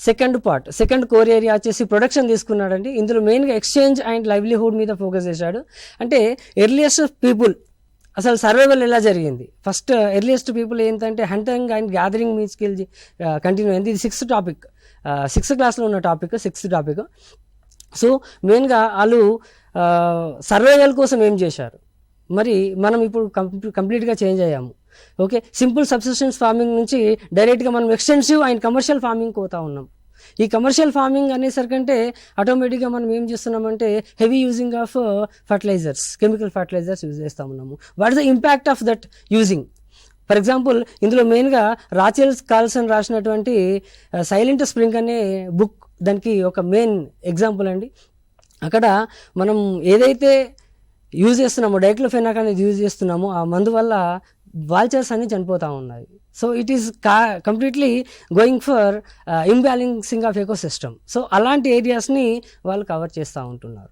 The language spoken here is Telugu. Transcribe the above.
సెకండ్ కోర్ ఏరియా వచ్చేసి ప్రొడక్షన్ తీసుకున్నాడండి. ఇందులో మెయిన్గా ఎక్స్చేంజ్ అండ్ లైవ్లీహుడ్ మీద ఫోకస్ చేశాడు. అంటే ఎర్లియస్ట్ పీపుల్ అసలు సర్వైవల్ ఎలా జరిగింది, ఫస్ట్ ఎర్లియస్ట్ పీపుల్ ఏంటంటే హంటింగ్ అండ్ గ్యాదరింగ్ మీన్స్కి కంటిన్యూ అయింది. ఇది సిక్స్త్ క్లాస్లో ఉన్న టాపిక్. సో మెయిన్గా వాళ్ళు సర్వైవల్ కోసం ఏం చేశారు, మరి మనం ఇప్పుడు కంప్లీట్గా చేంజ్ అయ్యాము. ఓకే, సింపుల్ సబ్సిస్టెన్స్ ఫార్మింగ్ నుంచి డైరెక్ట్గా మనం ఎక్స్టెన్సివ్ అండ్ కమర్షియల్ ఫార్మింగ్ పోతా ఉన్నాం. ఈ కమర్షియల్ ఫార్మింగ్ అనేసరికంటే ఆటోమేటిక్గా మనం ఏం చేస్తున్నామంటే heavy using of chemical fertilizers use చేస్తూ ఉన్నాము. What is the impact of that using? For example ఇందులో మెయిన్గా రాచెల్ కార్ల్సన్ రాసినటువంటి సైలెంట్ స్ప్రింగ్ అనే బుక్ దానికి ఒక మెయిన్ ఎగ్జాంపుల్ అండి. అక్కడ మనం ఏదైతే యూజ్ చేస్తున్నామో డైక్లోఫెనాక్ అనేది యూజ్ చేస్తున్నామో ఆ మందు వల్ల వాల్చర్స్ అన్ని చనిపోతూ ఉన్నాయి. So it is completely going for imbalancing of ecosystem. So అలాంటి ఏరియాస్ని వాళ్ళు కవర్ చేస్తూ ఉంటున్నారు.